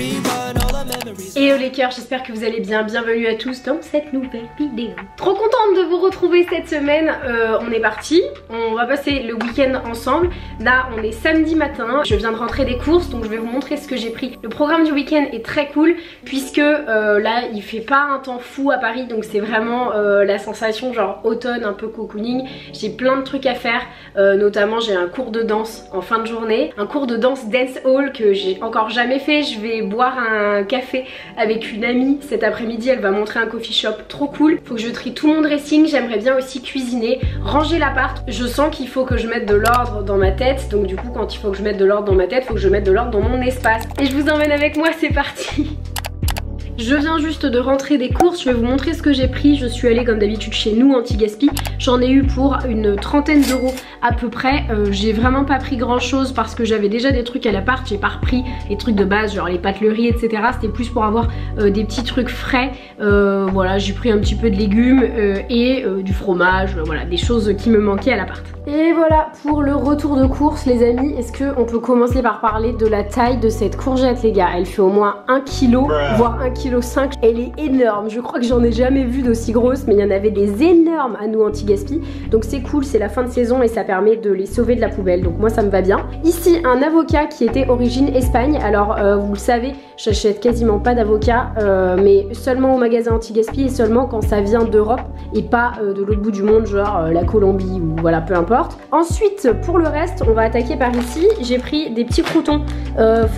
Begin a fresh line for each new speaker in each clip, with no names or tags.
Hello les cœurs, j'espère que vous allez bien, bienvenue à tous dans cette nouvelle vidéo. Trop contente de vous retrouver cette semaine, on est parti, on va passer le week-end ensemble. Là on est samedi matin, je viens de rentrer des courses donc je vais vous montrer ce que j'ai pris. Le programme du week-end est très cool puisque là il fait pas un temps fou à Paris, donc c'est vraiment la sensation genre automne, un peu cocooning. J'ai plein de trucs à faire, notamment j'ai un cours de danse en fin de journée, un cours de danse dance hall que j'ai encore jamais fait. Je vais boire un café avec une amie cet après-midi, elle va montrer un coffee shop trop cool. Faut que je trie tout mon dressing, j'aimerais bien aussi cuisiner, ranger l'appart. Je sens qu'il faut que je mette de l'ordre dans ma tête, donc du coup quand il faut que je mette de l'ordre dans ma tête, faut que je mette de l'ordre dans mon espace. Et je vous emmène avec moi, c'est parti. Je viens juste de rentrer des courses, je vais vous montrer ce que j'ai pris. Je suis allée comme d'habitude chez Nous Anti-Gaspi. J'en ai eu pour une trentaine d'euros à peu près. J'ai vraiment pas pris grand chose parce que j'avais déjà des trucs à l'appart. J'ai pas repris les trucs de base genre les pâtes le riz etc. C'était plus pour avoir des petits trucs frais. Voilà, j'ai pris un petit peu de légumes et du fromage, voilà, des choses qui me manquaient à l'appart. Et voilà pour le retour de course les amis. Est-ce qu'on peut commencer par parler de la taille de cette courgette les gars? Elle fait au moins 1 kg, voire 1,5 kg. Elle est énorme, je crois que j'en ai jamais vu d'aussi grosse, mais il y en avait des énormes à Nous Anti-Gaspi. Donc c'est cool, c'est la fin de saison et ça permet de les sauver de la poubelle, donc moi ça me va bien. Ici un avocat qui était origine Espagne. Alors vous le savez, j'achète quasiment pas d'avocat, mais seulement au magasin Anti-Gaspi et seulement quand ça vient d'Europe et pas de l'autre bout du monde, genre la Colombie ou voilà, peu importe. Ensuite pour le reste on va attaquer par ici. J'ai pris des petits croutons,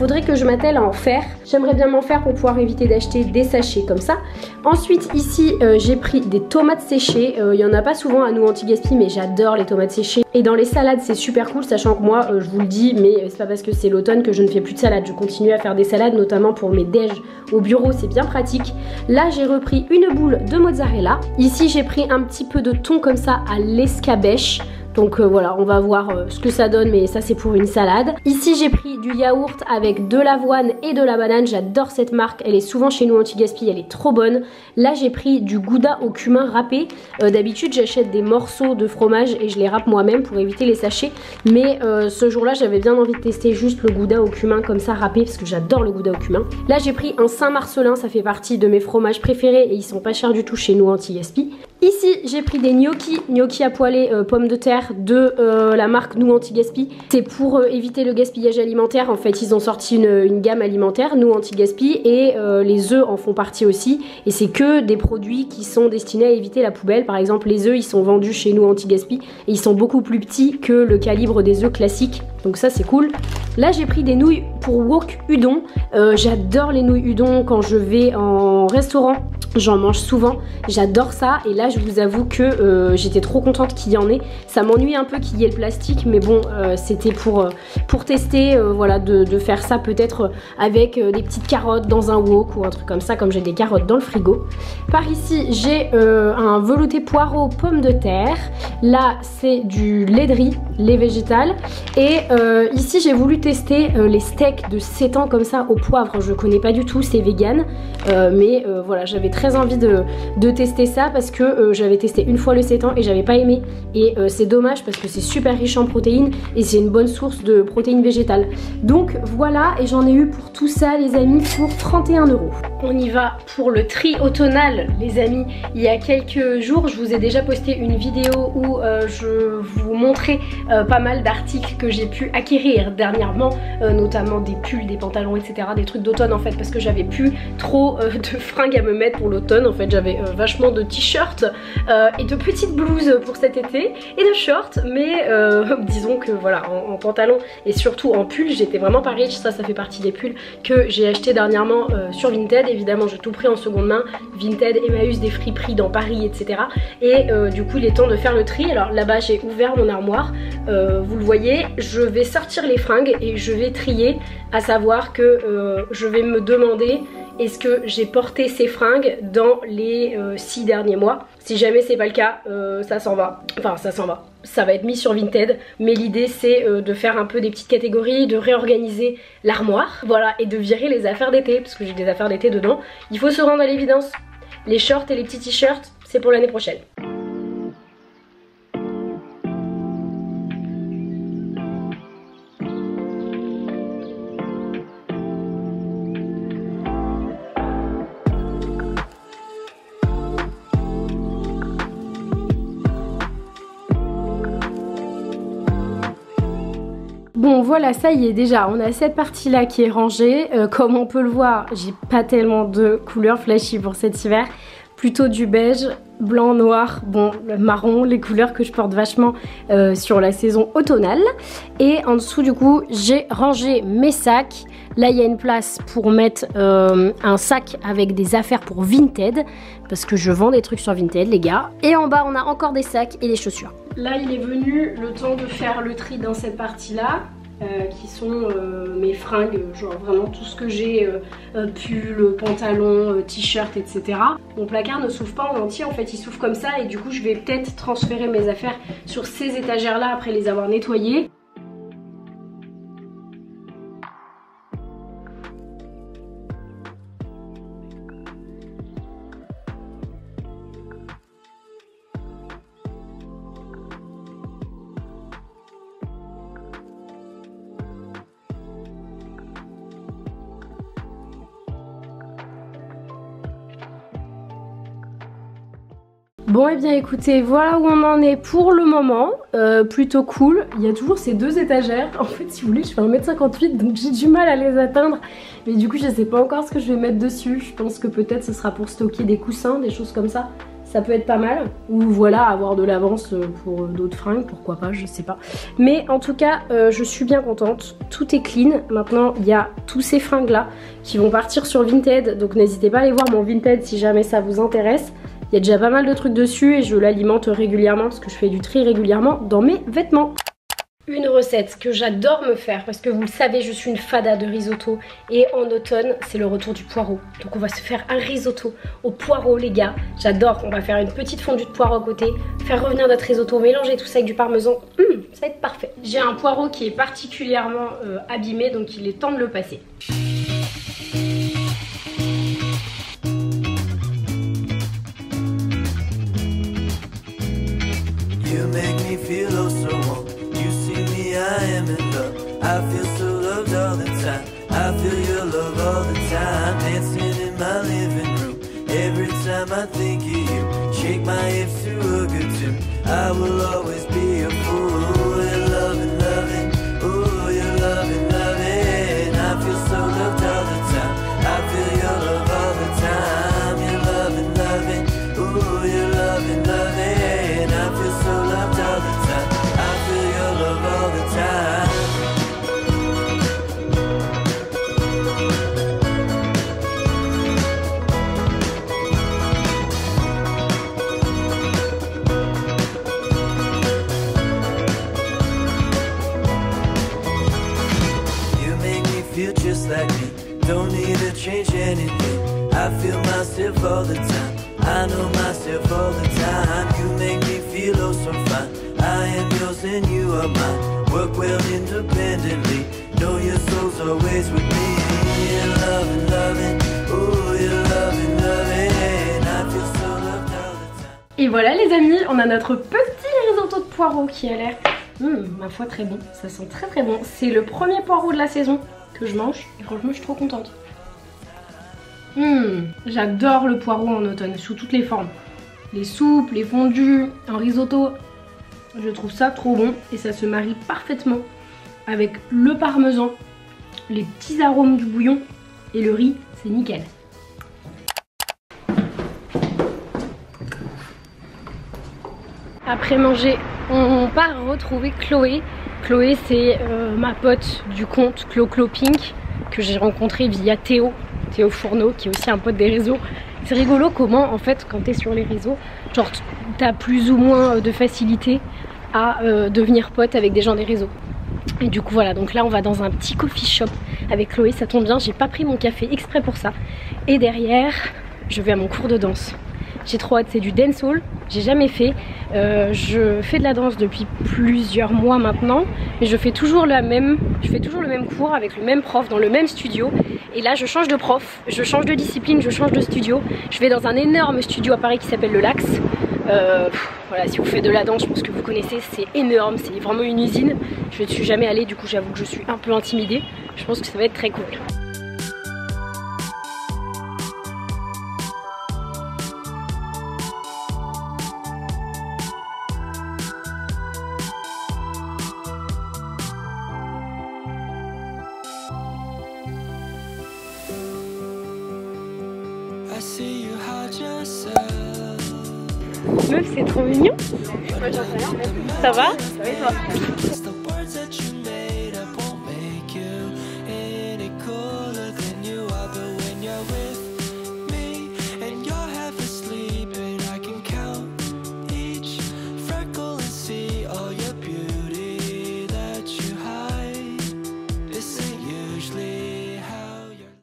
faudrait que je m'attelle à en faire. J'aimerais bien m'en faire pour pouvoir éviter d'acheter des sachets comme ça. Ensuite ici j'ai pris des tomates séchées. Il y en a pas souvent à Nous Anti-Gaspi, mais j'adore les tomates séchées. Et dans les salades c'est super cool, sachant que moi je vous le dis, mais c'est pas parce que c'est l'automne que je ne fais plus de salade. Je continue à faire des salades, notamment pour mes déj au bureau, c'est bien pratique. Là j'ai repris une boule de mozzarella. Ici j'ai pris un petit peu de thon comme ça à l'escabèche. Donc voilà, on va voir ce que ça donne, mais ça c'est pour une salade. Ici j'ai pris du yaourt avec de l'avoine et de la banane. J'adore cette marque, elle est souvent chez Nous Anti-Gaspi, elle est trop bonne. Là j'ai pris du gouda au cumin râpé. D'habitude j'achète des morceaux de fromage et je les râpe moi-même pour éviter les sachets. Mais ce jour-là j'avais bien envie de tester juste le gouda au cumin comme ça râpé, parce que j'adore le gouda au cumin. Là j'ai pris un Saint-Marcelin, ça fait partie de mes fromages préférés et ils sont pas chers du tout chez Nous Anti-Gaspi. Ici j'ai pris des gnocchis à poêler pommes de terre de la marque Nous Anti-Gaspi. C'est pour éviter le gaspillage alimentaire. En fait ils ont sorti une gamme alimentaire Nous Anti-Gaspi et les œufs en font partie aussi. Et c'est que des produits qui sont destinés à éviter la poubelle. Par exemple les œufs ils sont vendus chez Nous Anti-Gaspi et ils sont beaucoup plus petits que le calibre des œufs classiques. Donc ça c'est cool. Là j'ai pris des nouilles pour wok udon. J'adore les nouilles udon quand je vais en restaurant. J'en mange souvent, j'adore ça. Et là je vous avoue que j'étais trop contente qu'il y en ait. Ça m'ennuie un peu qu'il y ait le plastique, mais bon c'était pour tester, voilà, de faire ça peut-être avec des petites carottes dans un wok ou un truc comme ça, comme j'ai des carottes dans le frigo. Par ici j'ai un velouté poireau pomme de terre. Là c'est du lait de riz, lait végétal. Et ici j'ai voulu tester les steaks de sétan comme ça au poivre. Je connais pas du tout, c'est vegan, mais voilà, j'avais très envie de tester ça parce que j'avais testé une fois le sétan et j'avais pas aimé. Et c'est dommage parce que c'est super riche en protéines et c'est une bonne source de protéines végétales. Donc voilà, et j'en ai eu pour tout ça les amis pour 31 €. On y va pour le tri automnal les amis. Il y a quelques jours je vous ai déjà posté une vidéo où je vous montrais pas mal d'articles que j'ai pu acquérir dernièrement, notamment des pulls, des pantalons etc, des trucs d'automne en fait, parce que j'avais plus trop de fringues à me mettre pour l'automne. En fait j'avais vachement de t-shirts et de petites blouses pour cet été et de shorts, mais disons que voilà, en pantalon et surtout en pull j'étais vraiment pas riche. Ça fait partie des pulls que j'ai acheté dernièrement sur Vinted. Évidemment j'ai tout pris en seconde main, Vinted, Emmaüs, des friperies dans Paris etc. Et du coup il est temps de faire le tri. Alors là-bas j'ai ouvert mon armoire, vous le voyez, je vais sortir les fringues et je vais trier, à savoir que je vais me demander est-ce que j'ai porté ces fringues dans les 6 derniers mois. Si jamais c'est pas le cas, ça s'en va. Enfin ça s'en va. Ça va être mis sur Vinted. Mais l'idée c'est de faire un peu des petites catégories, de réorganiser l'armoire. Voilà, et de virer les affaires d'été, parce que j'ai des affaires d'été dedans. Il faut se rendre à l'évidence. Les shorts et les petits t-shirts, c'est pour l'année prochaine. Bon voilà, ça y est, déjà on a cette partie là qui est rangée. Comme on peut le voir, j'ai pas tellement de couleurs flashy pour cet hiver. Plutôt du beige, blanc, noir, bon, le marron, les couleurs que je porte vachement sur la saison automnale. Et en dessous du coup, j'ai rangé mes sacs. Là, il y a une place pour mettre un sac avec des affaires pour Vinted, parce que je vends des trucs sur Vinted, les gars. Et en bas, on a encore des sacs et des chaussures. Là, il est venu le temps de faire le tri dans cette partie-là. Qui sont mes fringues, genre vraiment tout ce que j'ai, pull, pantalon, t-shirt, etc. Mon placard ne s'ouvre pas en entier, en fait il s'ouvre comme ça et du coup je vais peut-être transférer mes affaires sur ces étagères là après les avoir nettoyées. Bon et bien écoutez, voilà où on en est pour le moment, plutôt cool. Il y a toujours ces deux étagères, en fait si vous voulez je fais 1m58 donc j'ai du mal à les atteindre. Mais du coup je sais pas encore ce que je vais mettre dessus, je pense que peut-être ce sera pour stocker des coussins, des choses comme ça. Ça peut être pas mal, ou voilà avoir de l'avance pour d'autres fringues, pourquoi pas, je sais pas. Mais en tout cas je suis bien contente, tout est clean. Maintenant il y a tous ces fringues là qui vont partir sur Vinted, donc n'hésitez pas à aller voir mon Vinted si jamais ça vous intéresse. Il y a déjà pas mal de trucs dessus et je l'alimente régulièrement parce que je fais du tri régulièrement dans mes vêtements. Une recette que j'adore me faire parce que vous le savez, je suis une fada de risotto et en automne c'est le retour du poireau. Donc on va se faire un risotto au poireau les gars. J'adore, on va faire une petite fondue de poireau à côté, faire revenir notre risotto, mélanger tout ça avec du parmesan. Ça va être parfait. J'ai un poireau qui est particulièrement abîmé donc il est temps de le passer.
You make me feel oh so warm. You see me, I am in love. I feel so loved all the time. I feel your love all the time. Dancing in my living room. Every time I think of you, shake my hips to a good tune. I will always be a fool. You're loving, loving. Oh, you're loving, loving. I feel so loved all the time. I feel your love all the time. You're loving, loving. Oh, you're loving, loving. I feel so loved all the time. I feel your love all the time. You make me feel just like me. Don't need to change anything. I feel myself all the time. I know myself all the time. You make me feel oh so fine. I am yours and you are mine. Work well independently. Know your soul's always with me. You're loving, loving. Oh, you're loving, loving. I feel so loved all the time.
Et voilà les amis, on a notre petit risotto de poireaux qui a l'air, ma foi très bon. Ça sent très très bon. C'est le premier poireau de la saison que je mange et franchement je suis trop contente. J'adore le poireau en automne sous toutes les formes. Les soupes, les fondus, en risotto. Je trouve ça trop bon et ça se marie parfaitement avec le parmesan, les petits arômes du bouillon et le riz, c'est nickel. Après manger, on part retrouver Chloé. Chloé c'est ma pote du compte Clo Pink que j'ai rencontré via Théo Fourneau qui est aussi un pote des réseaux. C'est rigolo comment en fait quand t'es sur les réseaux, genre t'as plus ou moins de facilité à devenir pote avec des gens des réseaux. Et du coup voilà, donc là on va dans un petit coffee shop avec Chloé, ça tombe bien, j'ai pas pris mon café exprès pour ça. Et derrière, je vais à mon cours de danse. J'ai trop hâte, c'est du dancehall, j'ai jamais fait. Je fais de la danse depuis plusieurs mois maintenant, mais je fais toujours le même cours avec le même prof dans le même studio. Et là je change de prof, je change de discipline, je change de studio. Je vais dans un énorme studio à Paris qui s'appelle le Lax. Voilà, si vous faites de la danse, je pense que vous connaissez, c'est énorme, c'est vraiment une usine. Je ne suis jamais allée, du coup j'avoue que je suis un peu intimidée. Je pense que ça va être très cool. Meuf, c'est trop mignon. Ça va? Oui, toi.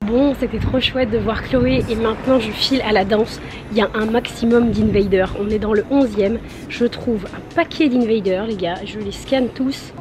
Bon, c'était trop chouette de voir Chloé et maintenant je file à la danse. Il y a un maximum d'invaders. On est dans le 11e. Je trouve un paquet d'invaders, les gars. Je les scanne tous.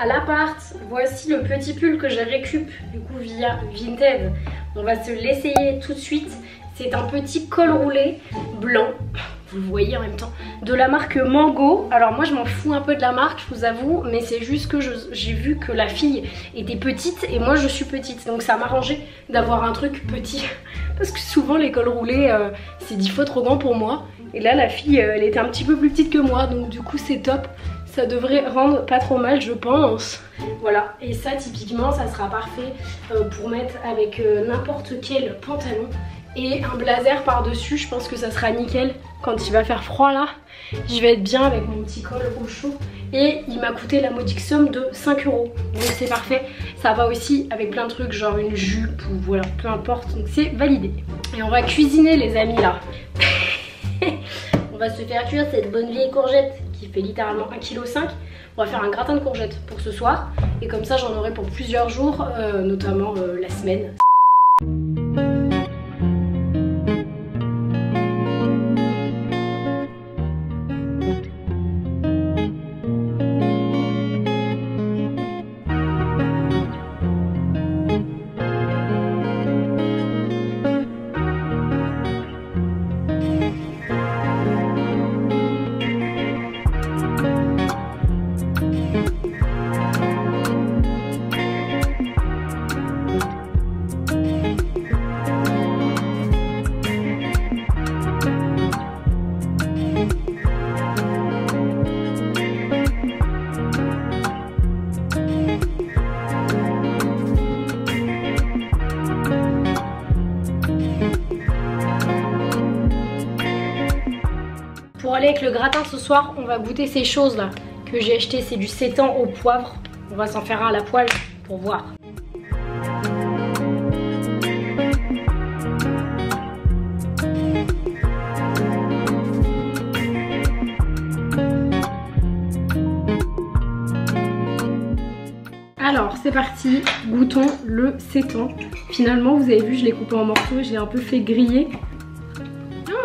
À l'appart, voici le petit pull que j'ai récup du coup via Vinted. On va se l'essayer tout de suite. C'est un petit col roulé blanc, vous le voyez en même temps, de la marque Mango. Alors moi je m'en fous un peu de la marque, je vous avoue, mais c'est juste que j'ai vu que la fille était petite et moi je suis petite, donc ça m'arrangeait d'avoir un truc petit parce que souvent les cols roulés c'est 10 fois trop grand pour moi et là la fille elle était un petit peu plus petite que moi, donc du coup c'est top. Ça devrait rendre pas trop mal, je pense. Voilà, et ça typiquement ça sera parfait pour mettre avec n'importe quel pantalon et un blazer par dessus. Je pense que ça sera nickel quand il va faire froid là. Je vais être bien avec mon petit col au chaud et il m'a coûté la modique somme de 5 €. Donc c'est parfait, ça va aussi avec plein de trucs genre une jupe ou voilà, peu importe, donc c'est validé. Et on va cuisiner les amis là. On va se faire cuire cette bonne vieille courgette qui fait littéralement 1,5 kg. On va faire un gratin de courgettes pour ce soir et comme ça j'en aurai pour plusieurs jours, notamment la semaine. Pour aller avec le gratin ce soir, on va goûter ces choses là que j'ai acheté. C'est du sétan au poivre. On va s'en faire un à la poêle pour voir. Alors c'est parti, goûtons le sétan. Finalement vous avez vu, je l'ai coupé en morceaux, je l'ai un peu fait griller.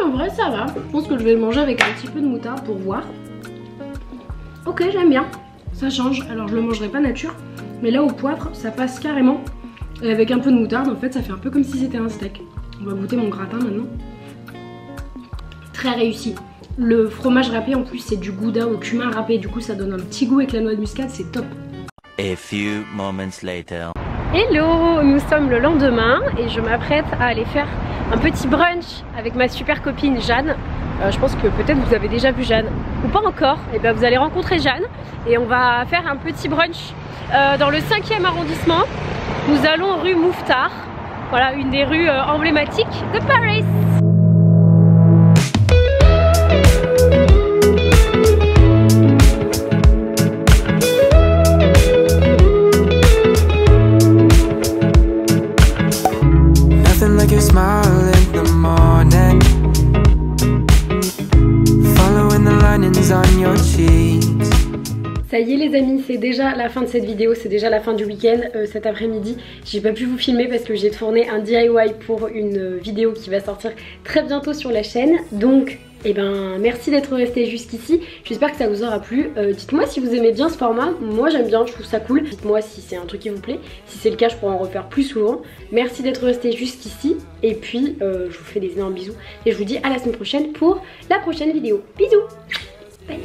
En vrai ça va, je pense que je vais le manger avec un petit peu de moutarde pour voir. Ok, j'aime bien, ça change. Alors je le mangerai pas nature, mais là au poivre ça passe carrément. Et avec un peu de moutarde en fait ça fait un peu comme si c'était un steak. On va goûter mon gratin maintenant. Très réussi. Le fromage râpé en plus c'est du gouda au cumin râpé, du coup ça donne un petit goût avec la noix de muscade, c'est top.
A few moments later.
Hello, nous sommes le lendemain et je m'apprête à aller faire un petit brunch avec ma super copine Jeanne. Je pense que peut-être vous avez déjà vu Jeanne ou pas encore. Et bien vous allez rencontrer Jeanne et on va faire un petit brunch dans le 5e arrondissement. Nous allons rue Mouffetard, voilà une des rues emblématiques de Paris. Ça y est les amis, c'est déjà la fin de cette vidéo, c'est déjà la fin du week-end. Cet après-midi, j'ai pas pu vous filmer parce que j'ai tourné un DIY pour une vidéo qui va sortir très bientôt sur la chaîne. Donc Et ben merci d'être resté jusqu'ici, j'espère que ça vous aura plu. Dites-moi si vous aimez bien ce format, moi j'aime bien, je trouve ça cool. Dites-moi si c'est un truc qui vous plaît, si c'est le cas je pourrais en refaire plus souvent. Merci d'être resté jusqu'ici et puis je vous fais des énormes bisous et je vous dis à la semaine prochaine pour la prochaine vidéo. Bisous. Bye.